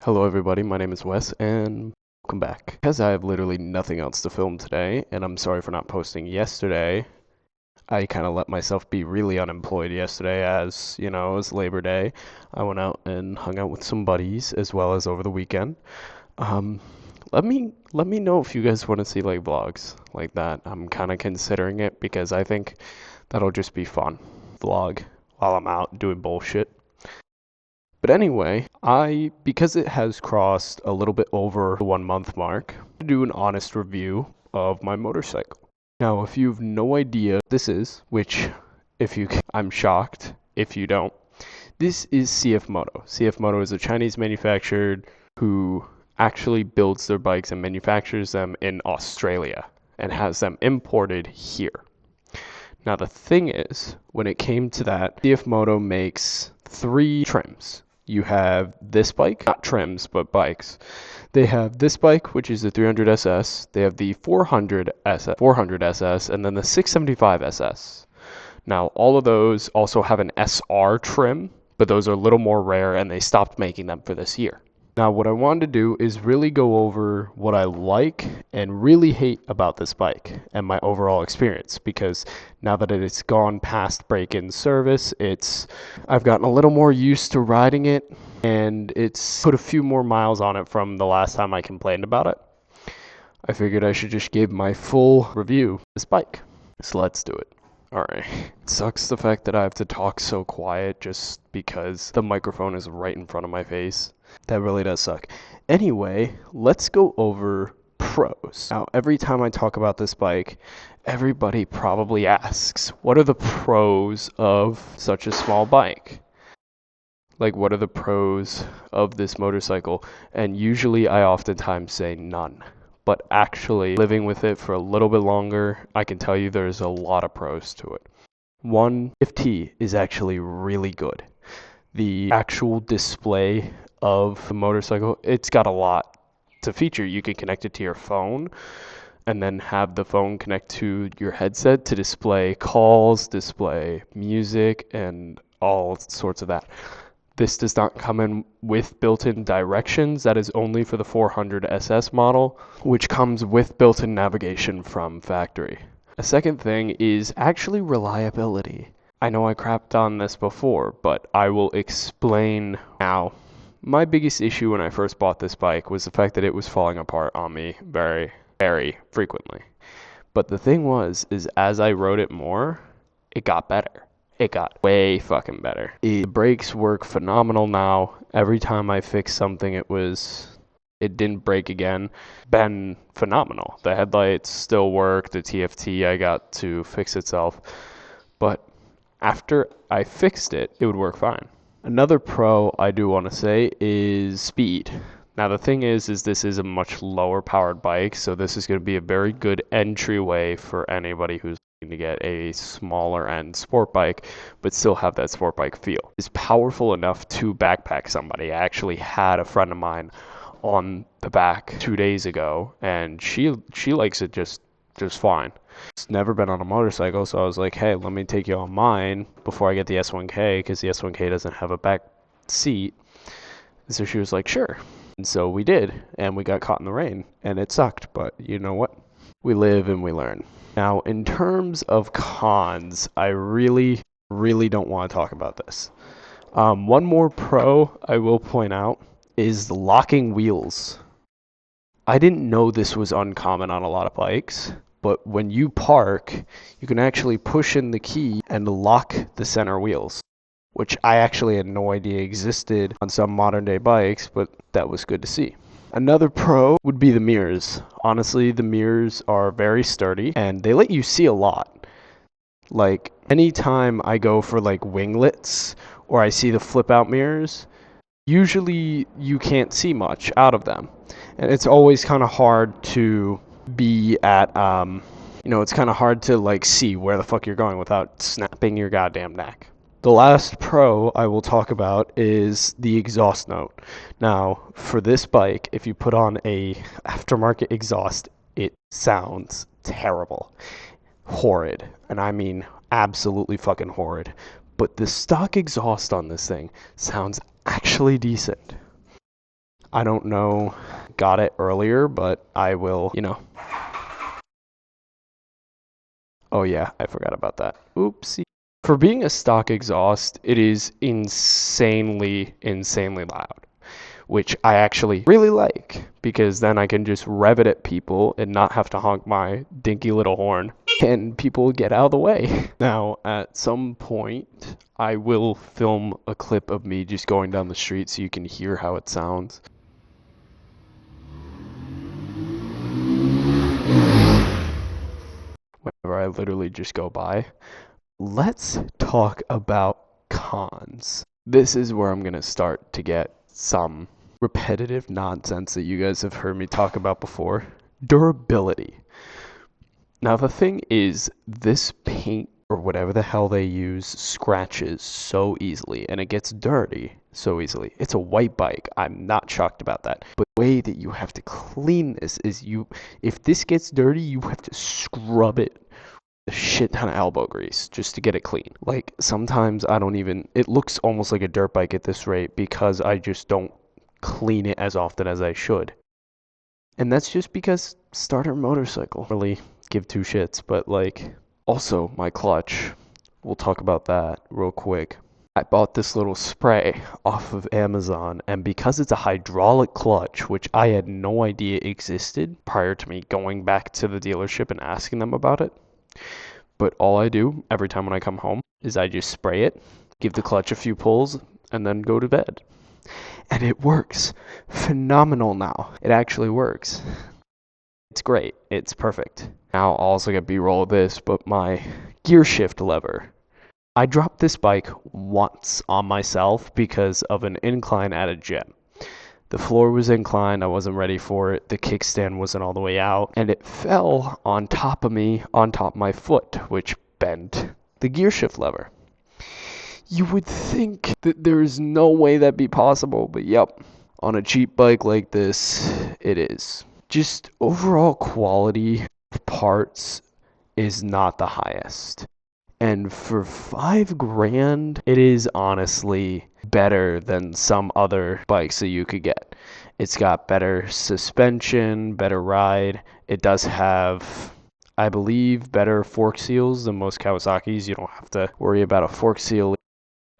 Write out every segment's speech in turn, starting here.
Hello everybody, my name is Wes and welcome back. Because I have literally nothing else to film today, and I'm sorry for not posting yesterday, I kind of let myself be really unemployed yesterday as, it was Labor Day. I went out and hung out with some buddies as well as over the weekend. Um, let me know if you guys want to see like vlogs like that. I'm kind of considering it because I think that'll just be fun. Vlog while I'm out doing bullshit. But anyway, because it has crossed a little bit over the 1 month mark, to do an honest review of my motorcycle. Now, if you have no idea what this is, which I'm shocked if you don't, this is CF Moto. CF Moto is a Chinese manufacturer who actually builds their bikes and manufactures them in Australia and has them imported here. Now, the thing is, when it came to that, CF Moto makes 3 trims. You have this bike, not trims, but bikes. They have this bike, which is the 300 SS. They have the 400 SS, and then the 675 SS. Now, all of those also have an SR trim, but those are a little more rare, and they stopped making them for this year. Now, what I wanted to do is really go over what I like and really hate about this bike and my overall experience, because now that it's gone past break-in service, I've gotten a little more used to riding it, and it's put a few more miles on it from the last time I complained about it. I figured I should just give my full review of this bike. So let's do it. Alright. It sucks the fact that I have to talk so quiet just because the microphone is right in front of my face. That really does suck. Anyway, let's go over pros. Now, every time I talk about this bike, everybody probably asks, what are the pros of such a small bike? Like, what are the pros of this motorcycle? And usually I oftentimes say none. But actually, living with it for a little bit longer, I can tell you there's a lot of pros to it. One, TFT is actually really good. The actual display of the motorcycle, it's got a lot to feature. You can connect it to your phone and then have the phone connect to your headset to display calls, display music, and all sorts of that. This does not come in with built-in directions. That is only for the 400 SS model, which comes with built-in navigation from factory. A second thing is actually reliability. I know I crapped on this before, but I will explain now. My biggest issue when I first bought this bike was the fact that it was falling apart on me very, very frequently. But the thing is as I rode it more, it got better. It got way fucking better. The brakes work phenomenal now. Every time I fix something, it didn't break again. Been phenomenal. The headlights still work. The TFT I got to fix itself. But after I fixed it, it would work fine. Another pro I do want to say is speed. Now the thing is this is a much lower powered bike, so this is going to be a very good entryway for anybody who's to get a smaller end sport bike but still have that sport bike feel. It's powerful enough to backpack somebody. I actually had a friend of mine on the back 2 days ago, and she likes it just fine. It's never been on a motorcycle, so I was like, hey, let me take you on mine before I get the S1K, because the S1K doesn't have a back seat. And so she was like, sure. And so we did, and we got caught in the rain, and it sucked, but you know what? We live and we learn. Now, in terms of cons, I really, really don't want to talk about this. One more pro I will point out is the locking wheels. I didn't know this was uncommon on a lot of bikes, but when you park, you can actually push in the key and lock the center wheels, which I actually had no idea existed on some modern day bikes, but that was good to see. Another pro would be the mirrors. Honestly, the mirrors are very sturdy and they let you see a lot. Like, anytime I go for like winglets or I see the flip out mirrors, usually you can't see much out of them. And it's always kind of hard to be at, it's kind of hard to like see where the fuck you're going without snapping your goddamn neck. The last pro I will talk about is the exhaust note. Now, for this bike, if you put on a aftermarket exhaust, it sounds terrible. Horrid. And I mean absolutely fucking horrid. But the stock exhaust on this thing sounds actually decent. I don't know, got it earlier, but I will, Oh yeah, I forgot about that. Oopsie. For being a stock exhaust, it is insanely loud, which I actually really like because then I can just rev it at people and not have to honk my dinky little horn and people get out of the way. Now, at some point, I will film a clip of me just going down the street so you can hear how it sounds. Whenever I literally just go by. Let's talk about cons. This is where I'm going to start to get some repetitive nonsense that you guys have heard me talk about before. Durability. Now, the thing is, this paint or whatever the hell they use scratches so easily and it gets dirty so easily. It's a white bike. I'm not shocked about that. But the way that you have to clean this is if this gets dirty, you have to scrub it a shit ton of elbow grease just to get it clean. Like sometimes it looks almost like a dirt bike at this rate because I just don't clean it as often as I should. And that's just because starter motorcycle really give two shits, but like also my clutch. We'll talk about that real quick. I bought this little spray off of Amazon, and because it's a hydraulic clutch, which I had no idea existed prior to me going back to the dealership and asking them about it, but all I do every time when I come home is I just spray it, give the clutch a few pulls, and then go to bed. And it works. Phenomenal now. It actually works. It's great. It's perfect. Now I'll also get B-roll of this, but my gear shift lever. I dropped this bike once on myself because of an incline at a gym. The floor was inclined, I wasn't ready for it, the kickstand wasn't all the way out, and it fell on top of me, on top of my foot, which bent the gear shift lever. You would think that there is no way that'd be possible, but yep, on a cheap bike like this, it is. Just overall quality of parts is not the highest. And for $5,000, it is honestly better than some other bikes that you could get. It's got better suspension, better ride. It does have, I believe, better fork seals than most Kawasaki's. You don't have to worry about a fork seal.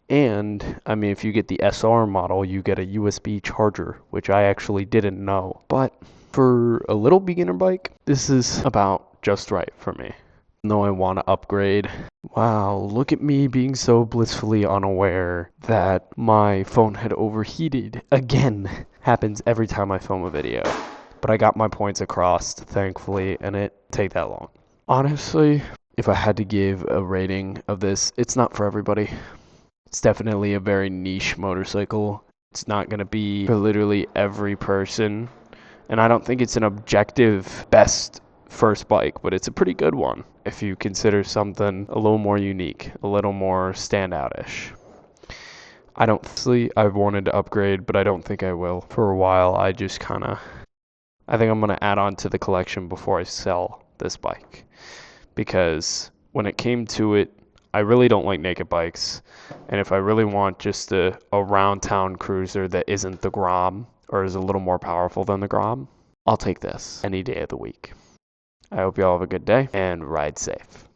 And, I mean, if you get the SR model, you get a USB charger, which I actually didn't know. But for a little beginner bike, this is about just right for me. No, I want to upgrade. Wow, look at me being so blissfully unaware that my phone had overheated again. Happens every time I film a video. But I got my points across, thankfully, and it didn't take that long. Honestly, if I had to give a rating of this, it's not for everybody. It's definitely a very niche motorcycle. It's not going to be for literally every person. And I don't think it's an objective best first bike, but it's a pretty good one if you consider something a little more unique, a little more standout-ish. I've wanted to upgrade, but I don't think I will. For a while, I think I'm going to add on to the collection before I sell this bike. Because when it came to it, I really don't like naked bikes. And if I really want just a round town cruiser that isn't the Grom or is a little more powerful than the Grom, I'll take this any day of the week. I hope you all have a good day and ride safe.